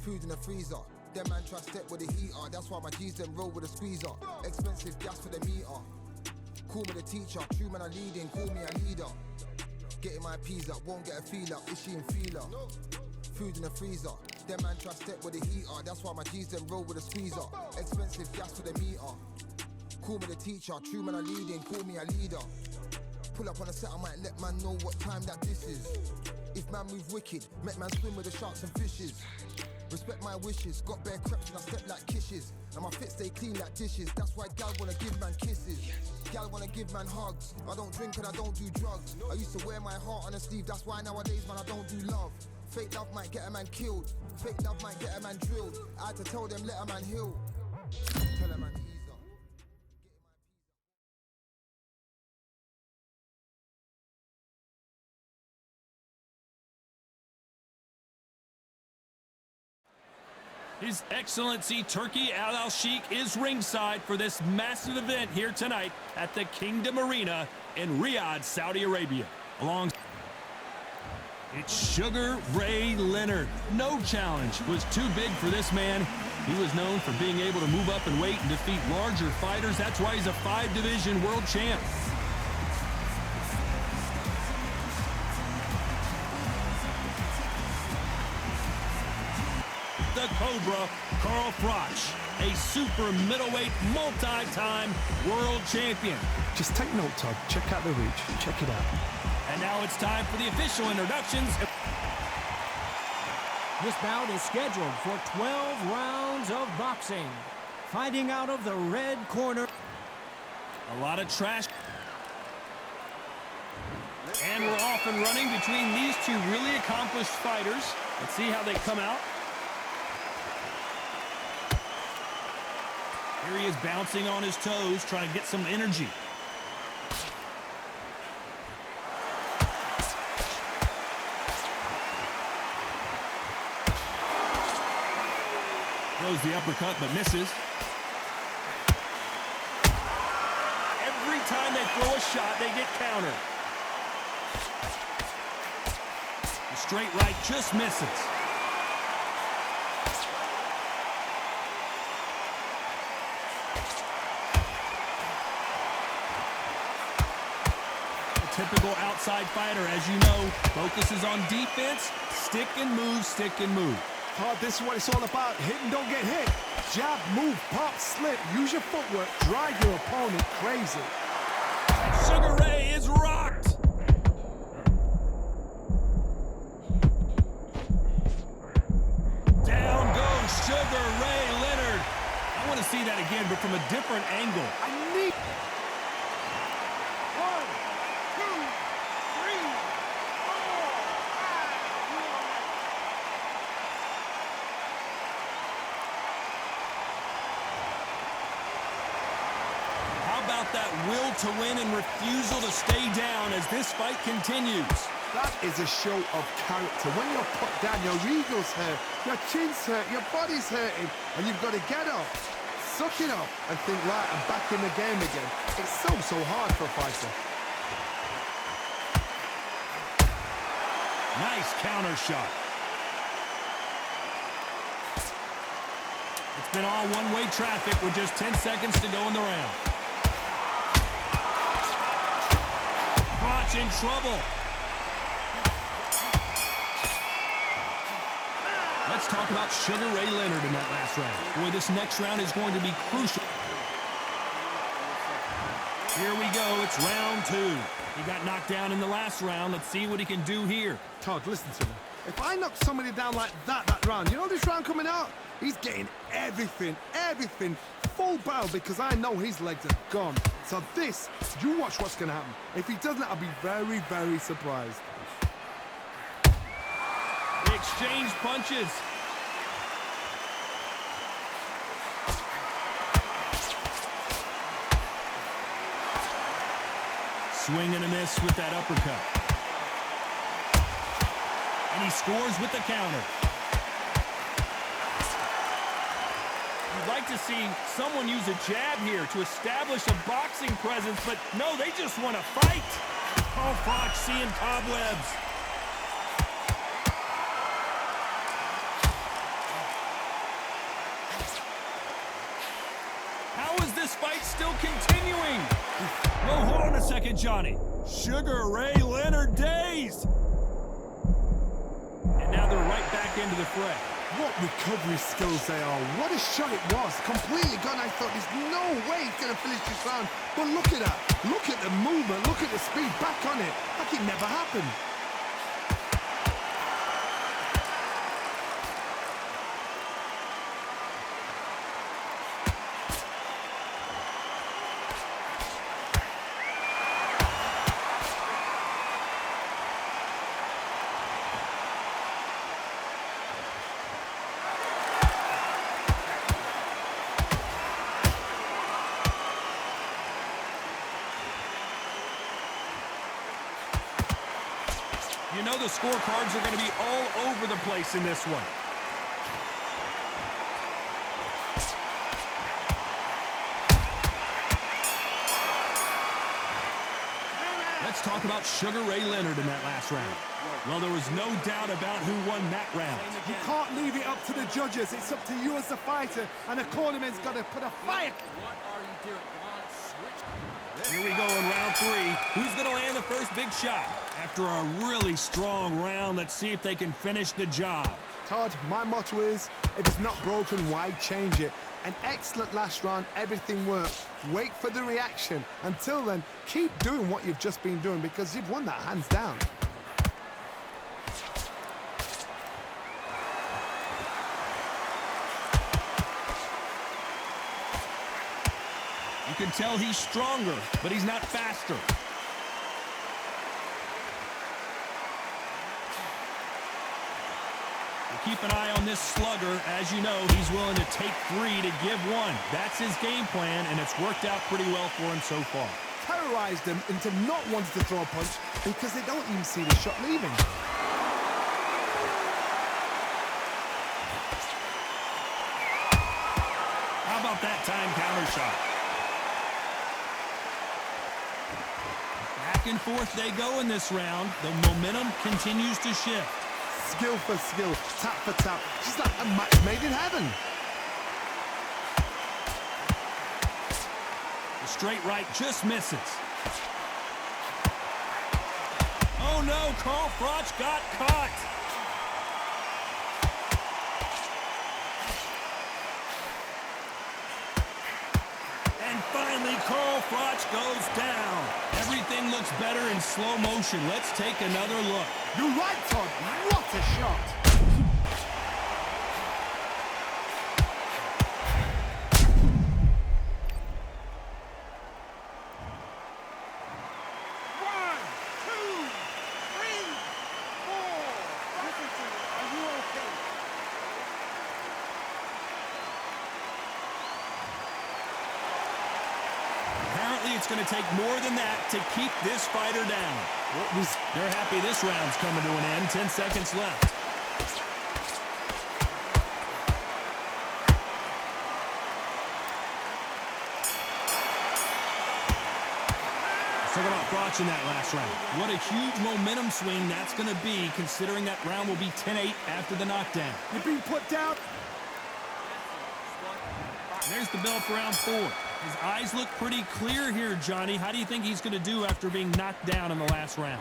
Food in the freezer. Them man try step with the heater. That's why my G's them roll with a squeezer. Expensive gas for the meter. Call me the teacher. True man I leading. Call me a leader. Getting my peas up. Won't get a feel up. Is she in feeler? Food in the freezer. Them man try step with the heater. That's why my G's them roll with a squeezer. Expensive gas for the meter. Call me the teacher. True man I leading. Call me a leader. Pull up on a set, I might let man know what time that this is. If man move wicked, make man swim with the sharks and fishes. Respect my wishes, got bare creps and I step like kisses. And my fit stay clean like dishes, that's why gal wanna give man kisses. Gal wanna give man hugs, I don't drink and I don't do drugs. I used to wear my heart on a sleeve, that's why nowadays man I don't do love. Fake love might get a man killed, fake love might get a man drilled. I had to tell them let a man heal. Tell a man ease up. His Excellency Turki Al-Sheikh is ringside for this massive event here tonight at the Kingdom Arena in Riyadh, Saudi Arabia. It's Sugar Ray Leonard. No challenge was too big for this man. He was known for being able to move up in weight and defeat larger fighters. That's why he's a 5-division world champ. The Cobra, Carl Froch, a super middleweight multi-time world champion. Just take note, Todd. Check out the reach. Check it out. And now it's time for the official introductions. This bout is scheduled for 12 rounds of boxing. Fighting out of the red corner. A lot of trash. And we're off and running between these two really accomplished fighters. Let's see how they come out. Here he is bouncing on his toes, trying to get some energy. Throws the uppercut, but misses. Every time they throw a shot, they get countered. The straight right just misses. Typical outside fighter, as you know, focuses on defense, stick and move, stick and move. Todd, this is what it's all about. Hit and don't get hit. Jab, move, pop, slip. Use your footwork. Drive your opponent crazy. Sugar Ray is rocked. Down goes Sugar Ray Leonard. I want to see that again, but from a different angle. That will to win and refusal to stay down as this fight continues. That is a show of character. When you're put down, your ego's hurt, your chin's hurt, your body's hurting, and you've got to get up, suck it up, and think, right, I'm back in the game again. It's so hard for a fighter. Nice counter shot. It's been all one-way traffic with just 10 seconds to go in the round. In trouble. Let's talk about Sugar Ray Leonard in that last round. Boy, this next round is going to be crucial. Here we go. It's round 2. He got knocked down in the last round. Let's see what he can do here. Todd, listen to me. If I knock somebody down like that round, you know this round coming out? He's getting everything, full barrel, because I know his legs are gone. So this, you watch what's going to happen. If he doesn't, I'll be very, very surprised. They exchange punches. Swing and a miss with that uppercut. And he scores with the counter. You'd like to see someone use a jab here to establish a boxing presence, but no, they just want to fight. Oh, Fox seeing cobwebs. this fight's still continuing. Whoa, hold on a second, Johnny. Sugar Ray Leonard dazed. And now they're right back into the fray. What recovery skills they are. What a shot it was. Completely gone. I thought there's no way he's going to finish this round. But look at that. Look at the movement. Look at the speed. Back on it. Like it never happened. You know the scorecards are going to be all over the place in this one. Let's talk about Sugar Ray Leonard in that last round. Well, there was no doubt about who won that round. You can't leave it up to the judges. It's up to you as the fighter, and the cornerman's got to put a fire. What are you doing? Come on, switch. Here we go in round 3. Who's going to land the first big shot? After a really strong round, let's see if they can finish the job. Todd, my motto is, if it's not broken, why change it? An excellent last round, everything worked. Wait for the reaction. Until then, keep doing what you've just been doing because you've won that hands down. You can tell he's stronger, but he's not faster. Keep an eye on this slugger. As you know, he's willing to take 3 to give 1. That's his game plan, and it's worked out pretty well for him so far. Terrorized them into not wanting to throw a punch because they don't even see the shot leaving. How about that time counter shot? Back and forth they go in this round. The momentum continues to shift. Skill for skill, tap for tap. Just like a match made in heaven. The straight right just misses. Oh no, Carl Froch got caught. And finally, Carl Froch goes down. Everything looks better in slow motion. Let's take another look. You're right, Todd. What a shot. It's going to take more than that to keep this fighter down. They're happy this round's coming to an end. 10 seconds left. Let's talk about Froch in that last round. What a huge momentum swing that's going to be, considering that round will be 10-8 after the knockdown. You're being put down. There's the bell for round 4. His eyes look pretty clear here, Johnny. How do you think he's going to do after being knocked down in the last round?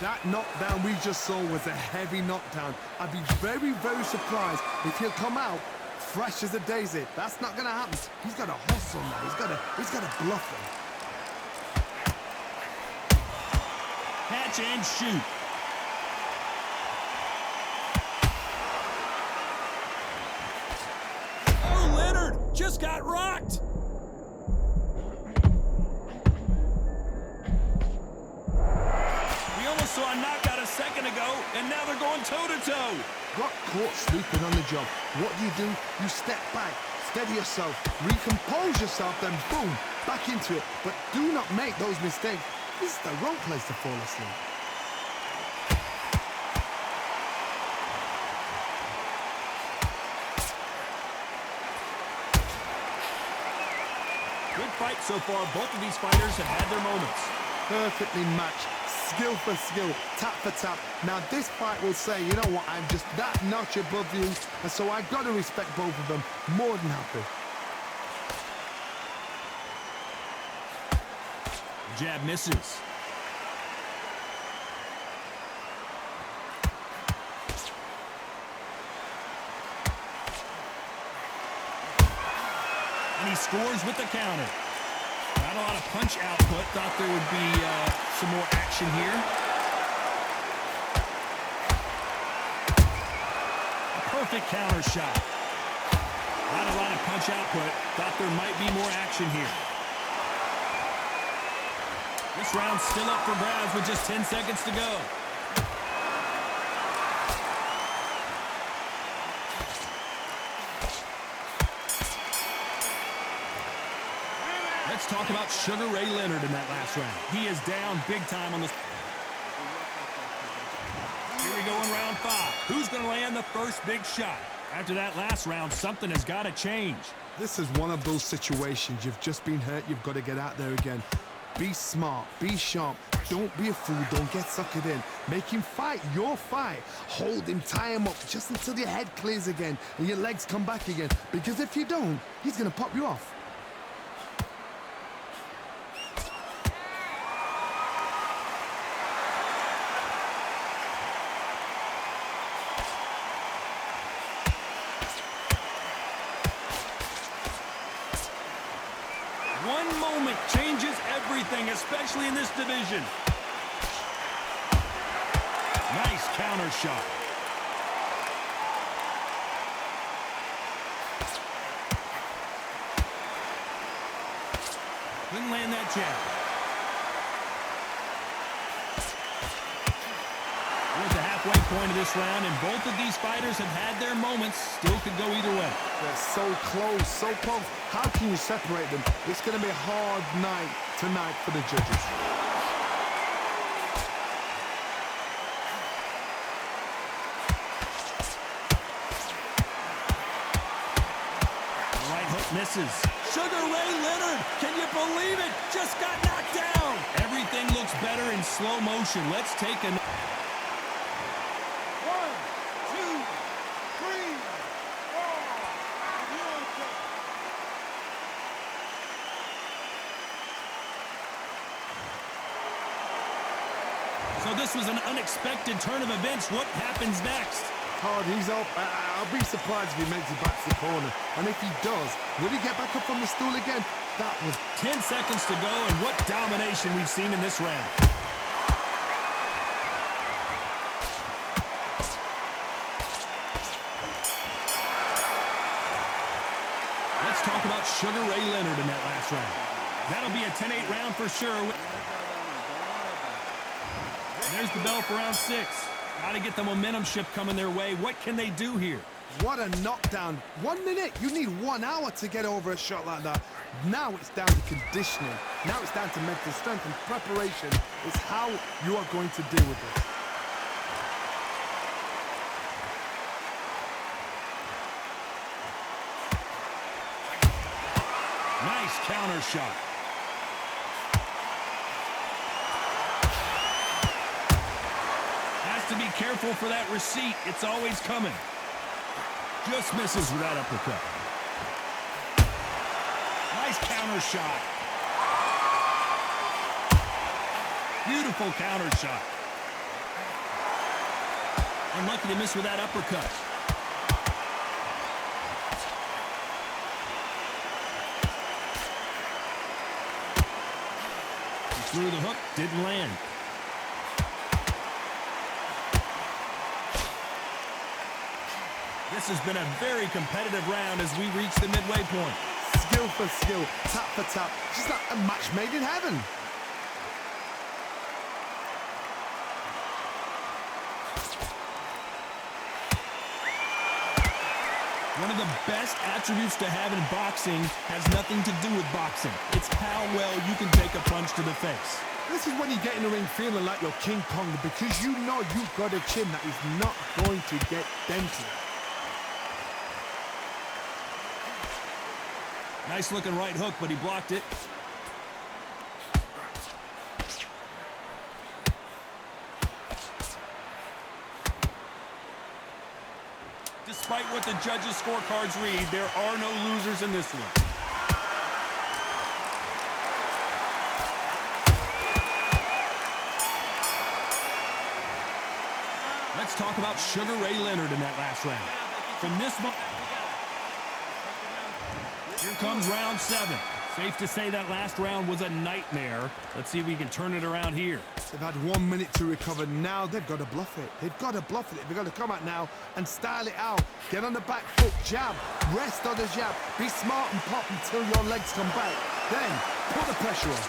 That knockdown we just saw was a heavy knockdown. I'd be very, very surprised if he'll come out fresh as a daisy. That's not going to happen. He's got to hustle now. He's got to bluff him. Catch and shoot. Oh, Leonard just got rocked. Saw a knockout a second ago, and now they're going toe-to-toe. Got caught sleeping on the job. What do? You step back, steady yourself, recompose yourself, then boom, back into it. But do not make those mistakes. This is the wrong place to fall asleep. Good fight so far. Both of these fighters have had their moments. Perfectly matched. Skill for skill, tap for tap. Now this fight will say, you know what, I'm just that notch above you, and so I've got to respect both of them more than happy. jab misses. And he scores with the counter. Not a lot of punch output. Thought there would be some more action here. A perfect counter shot. Not a lot of punch output. Thought there might be more action here. This round's still up for grabs with just 10 seconds to go. Let's talk about Sugar Ray Leonard in that last round. He is down big time on this. Here we go in round 5. Who's going to land the first big shot? After that last round, something has got to change. This is one of those situations. You've just been hurt. You've got to get out there again. Be smart. Be sharp. Don't be a fool. Don't get suckered in. Make him fight your fight. Hold him. Tie him up just until your head clears again and your legs come back again. Because if you don't, he's going to pop you off. One moment changes everything, especially in this division. Nice counter shot. Couldn't land that jab. We're at the halfway point of this round, and both of these fighters have had their moments. Still could go either way. They're so close, so close. How can you separate them? It's going to be a hard night tonight for the judges. Right hook misses. Sugar Ray Leonard, can you believe it? Just got knocked down. Everything looks better in slow motion. Let's take a... 1, 2, 3, 4. So this was an unexpected turn of events. What happens next? Hard, he's up. I'll be surprised if he makes it back to the corner. And if he does, will he get back up from the stool again? That was 10 seconds to go, and what domination we've seen in this round. Let's talk about Sugar Ray Leonard in that last round. That'll be a 10-8 round for sure. There's the bell for round 6. Got to get the momentum shift coming their way. What can they do here? what a knockdown. 1 minute. You need 1 hour to get over a shot like that. Now it's down to conditioning. Now it's down to mental strength and preparation. It's how you are going to deal with this. Nice counter shot. Has to be careful for that receipt. It's always coming. Just misses with that uppercut. Nice counter shot. Beautiful counter shot. Unlucky to miss with that uppercut. Through the hook, didn't land. This has been a very competitive round as we reach the midway point. Skill for skill, tap for tap, just like a match made in heaven. One of the best attributes to have in boxing has nothing to do with boxing. It's how well you can take a punch to the face. This is when you get in the ring feeling like you're King Kong because you know you've got a chin that is not going to get dented. Nice looking right hook, but he blocked it. Despite what the judges' scorecards read, there are no losers in this one. let's talk about Sugar Ray Leonard in that last round. From this moment, here comes round 7. Safe to say that last round was a nightmare. Let's see if we can turn it around here. They've had 1 minute to recover. Now they've got to bluff it. They've got to bluff it. They've got to come out now and style it out. Get on the back foot, jab, rest on the jab. Be smart and pop until your legs come back. Then put the pressure on.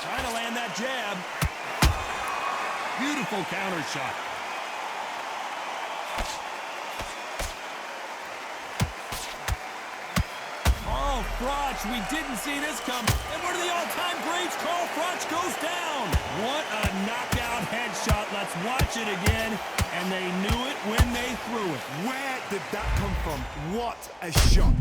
Trying to land that jab. Beautiful counter shot. Froch, we didn't see this come. And one of the all-time greats, Carl Froch, goes down. What a knockout headshot. Let's watch it again. And they knew it when they threw it. Where did that come from? What a shot.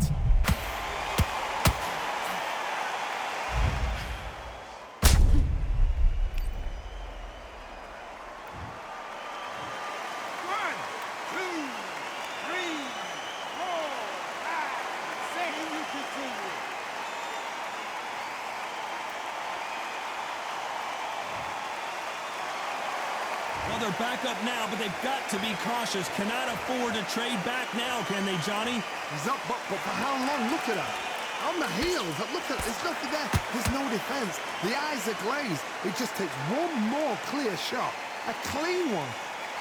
Well, they're back up now, but they've got to be cautious. Cannot afford to trade back now, can they, Johnny? He's up, but for how long? Look at that. On the heels. Look at, there's nothing there. There's no defense. The eyes are glazed. It just takes one more clear shot. A clean one.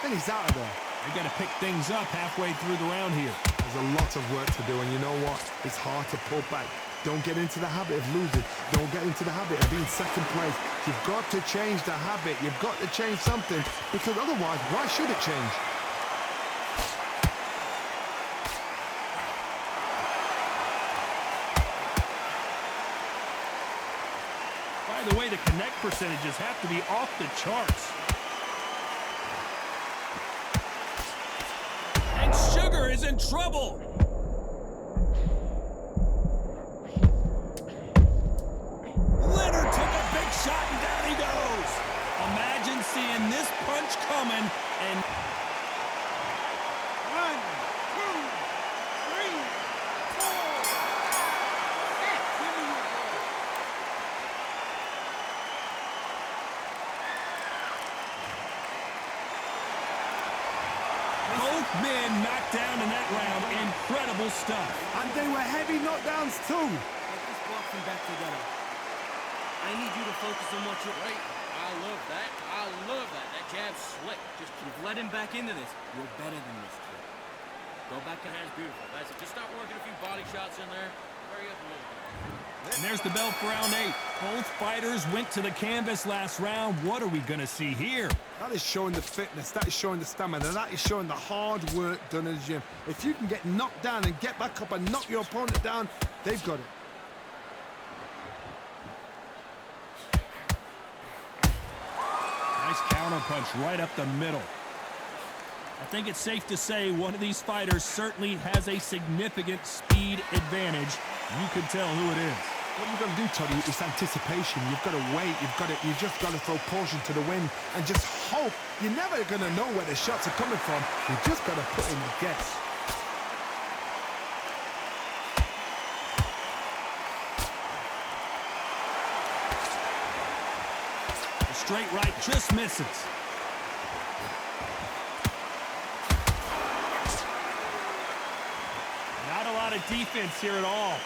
Then he's out of there. They got to pick things up halfway through the round here. There's a lot of work to do, and you know what? It's hard to pull back. Don't get into the habit of losing. Don't get into the habit of being second place. You've got to change the habit. You've got to change something, because otherwise, why should it change? By the way, the connect percentages have to be off the charts. And Sugar is in trouble. Leonard took a big shot and down he goes. Imagine seeing this punch coming and... 1, 2, 3, 4. Here you go. Both men knocked down in that round. Incredible stuff. And they were heavy knockdowns too. Get this boxing back together. I need you to focus on what you're... Right. I love that. I love that. That jab's slick. You've let him back into this. You're better than this, kid. Go back to That's beautiful. That's it. Just start working a few body shots in there. Hurry up a little bit. And there's the bell for round 8. Both fighters went to the canvas last round. What are we going to see here? That is showing the fitness, that is showing the stamina, that is showing the hard work done in the gym. If you can get knocked down and get back up and knock your opponent down, they've got it. Nice counter punch right up the middle. I think it's safe to say one of these fighters certainly has a significant speed advantage. You can tell who it is. What you've got to do, Toddy, is anticipation. You've got to wait. You just got to throw caution to the wind and just hope. You're never going to know where the shots are coming from. You just got to put in the guess. The straight right just misses. Not a lot of defense here at all.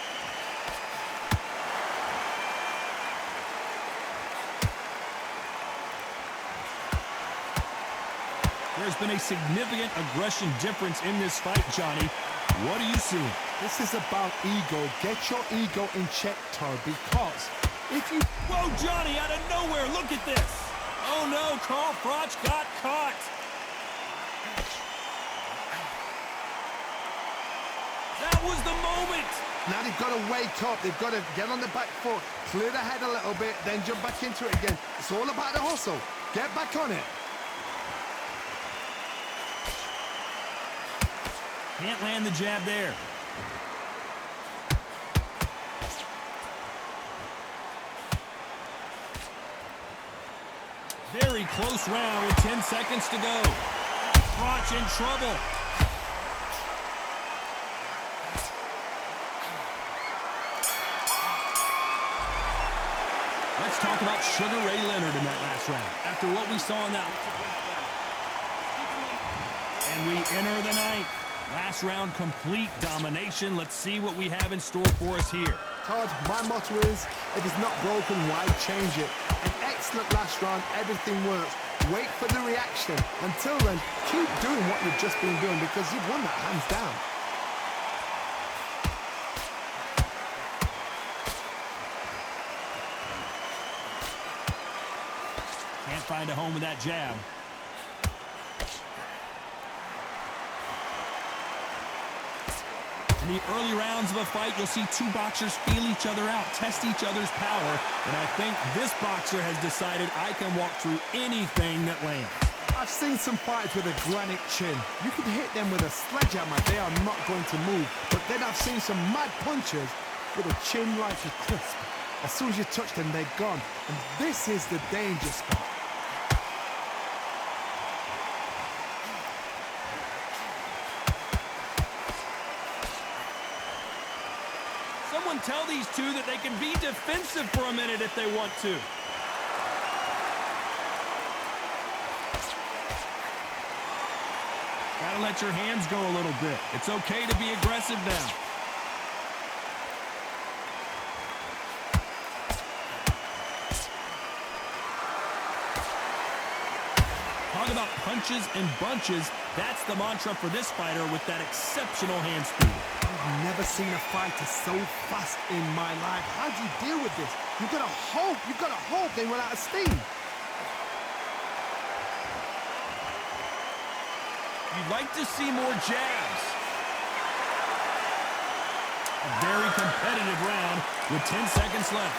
There's been a significant aggression difference in this fight, Johnny. What are you seeing? This is about ego. Get your ego in check, Todd, because if you... Whoa, Johnny, out of nowhere, look at this. Oh, no, Carl Froch got caught. That was the moment. Now they've got to wake up. They've got to get on the back foot, clear the head a little bit, then jump back into it again. It's all about the hustle. Get back on it. Can't land the jab there. Very close round with 10 seconds to go. Froch in trouble. Let's talk about Sugar Ray Leonard in that last round. After what we saw in that... And we enter the ninth. Last round, complete domination. Let's see what we have in store for us here. Todd, my motto is, if it's not broken, why change it? An excellent last round, everything works. Wait for the reaction. Until then, keep doing what you've just been doing because you've won that hands down. Can't find a home with that jab. In the early rounds of a fight, you'll see two boxers feel each other out, test each other's power, and I think this boxer has decided I can walk through anything that lands. I've seen some fighters with a granite chin. You can hit them with a sledgehammer, they are not going to move. But then I've seen some mad punchers with a chin like a crisp. As soon as you touch them, they're gone. And this is the danger spot. Someone tell these two that they can be defensive for a minute if they want to. Gotta let your hands go a little bit. It's okay to be aggressive now. Talk about punches and bunches. That's the mantra for this fighter with that exceptional hand speed. I've never seen a fighter so fast in my life. How do you deal with this? You've got to hope they run out of steam. You'd like to see more jabs. A very competitive round with 10 seconds left.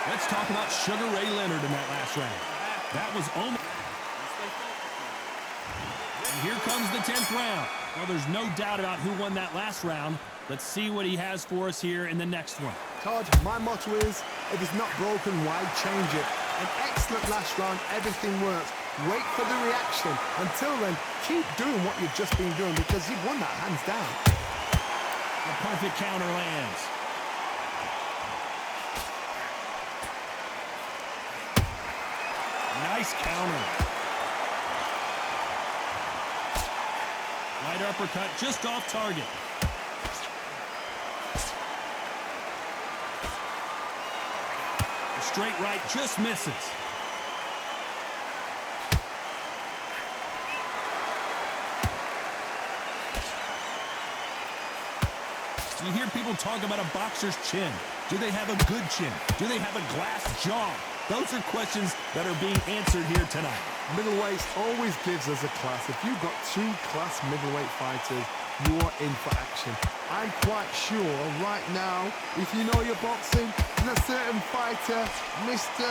Let's talk about Sugar Ray Leonard in that last round. That was almost... And here comes the 10th round. Well, there's no doubt about who won that last round. Let's see what he has for us here in the next one. Todd, my motto is, if it's not broken, why change it? An excellent last round, everything works. Wait for the reaction. Until then, keep doing what you've just been doing because you've won that hands down. A perfect counter lands. Nice counter. Right uppercut just off target. The straight right just misses. You hear people talk about a boxer's chin. Do they have a good chin? Do they have a glass jaw? Those are questions that are being answered here tonight. Middleweights always gives us a class. If you've got two class middleweight fighters, you're in for action. I'm quite sure right now, if you know your boxing, there's a certain fighter, Mr.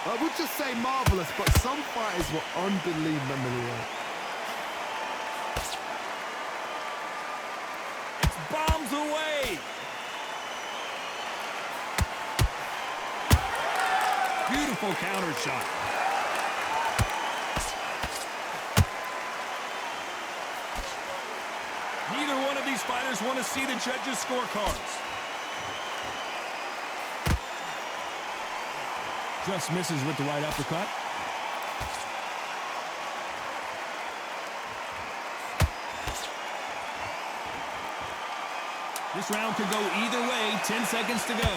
I would just say marvelous, but some fighters were unbelievable middleweight. It's bombs away. Beautiful counter shot. Neither one of these fighters want to see the judges' scorecards. Just misses with the right uppercut. This round could go either way. 10 seconds to go.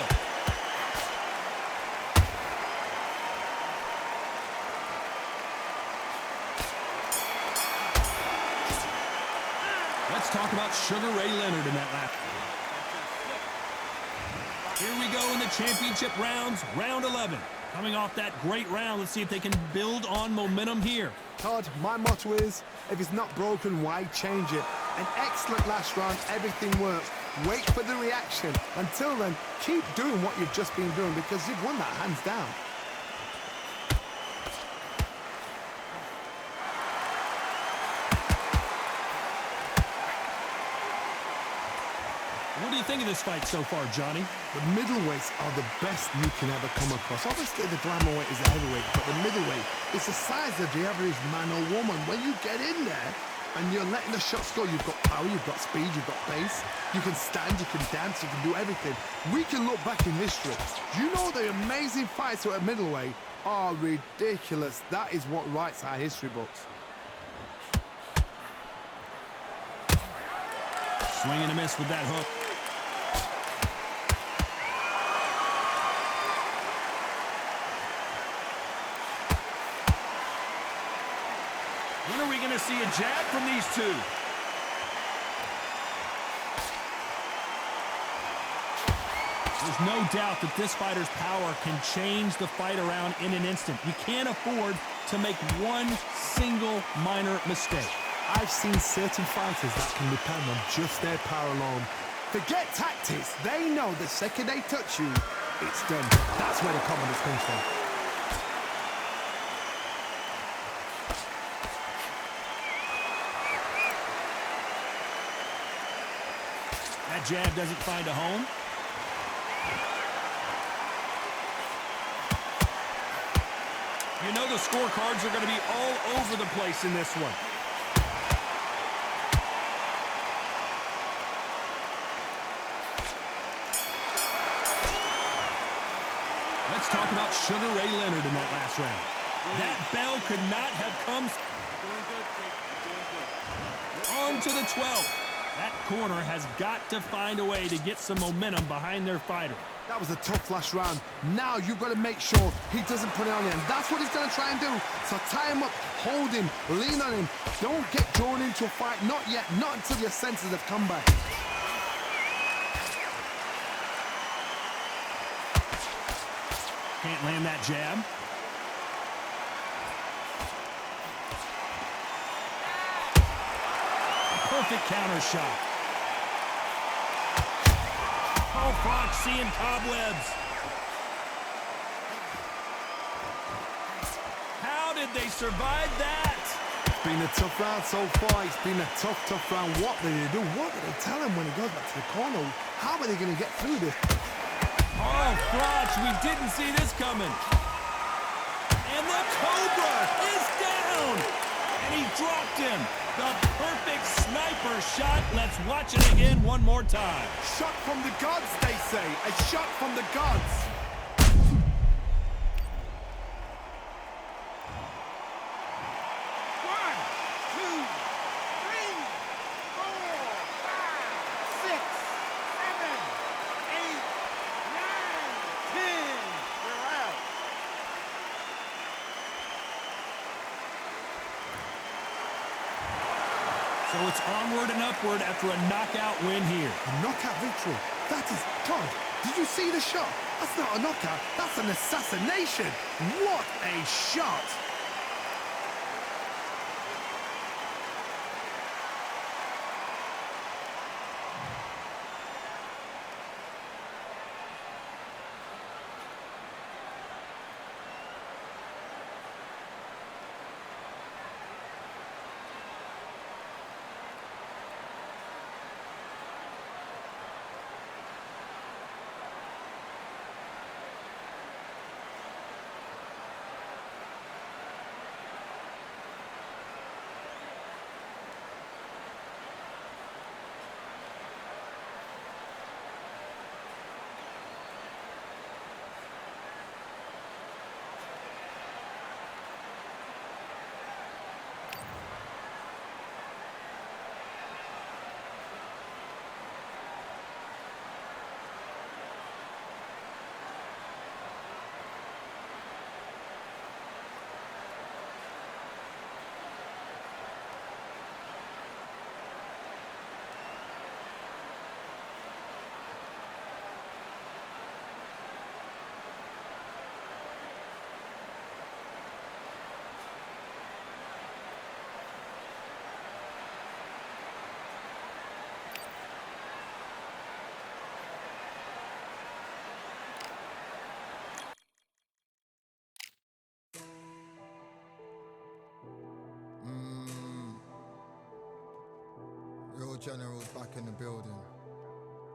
Let's talk about Sugar Ray Leonard in that lap. Here we go in the championship rounds, round 11. Coming off that great round, let's see if they can build on momentum here. Todd, my motto is, if it's not broken, why change it? An excellent last round, everything works. Wait for the reaction. Until then, keep doing what you've just been doing because you've won that hands down. What do you think of this fight so far, Johnny? The middleweights are the best you can ever come across. Obviously, the glamour is the heavyweight, but the middleweight is the size of the average man or woman. When you get in there, and you're letting the shots go. You've got power, you've got speed, you've got pace. You can stand, you can dance, you can do everything. We can look back in history. Do you know the amazing fights at middleweight are ridiculous? That is what writes our history books. Swing and a miss with that hook. When are we going to see a jab from these two? There's no doubt that this fighter's power can change the fight around in an instant. You can't afford to make one single minor mistake. I've seen certain fighters that can depend on just their power alone. Forget tactics. They know the second they touch you, it's done. That's where the confidence comes from. That jab doesn't find a home. You know the scorecards are going to be all over the place in this one. Let's talk about Sugar Ray Leonard in that last round. That bell could not have come. Doing good, kid. Doing good. On to the 12th. That corner has got to find a way to get some momentum behind their fighter. That was a tough last round. Now you've got to make sure he doesn't put it on you. And that's what he's going to try and do. So tie him up, hold him, lean on him. Don't get drawn into a fight. Not yet. Not until your senses have come back. Can't land that jab. Perfect counter shot. Oh, Fox seeing cobwebs. How did they survive that? It's been a tough round so far. It's been a tough round. What did they do? What did they tell him when he goes back to the corner? How are they going to get through this? Oh, Frotch, we didn't see this coming. And the Cobra is down. And he dropped him. The perfect sniper shot. Let's watch it again one more time. Shot from the gods, they say. A shot from the gods. One, two, three, 4, 5, 6, 7, 8, 9, 10. We're out. So it's onward and upward after a knockout win here. A knockout victory. That is God. Did you see the shot? That's not a knockout. That's an assassination. What a shot. Real General's back in the building.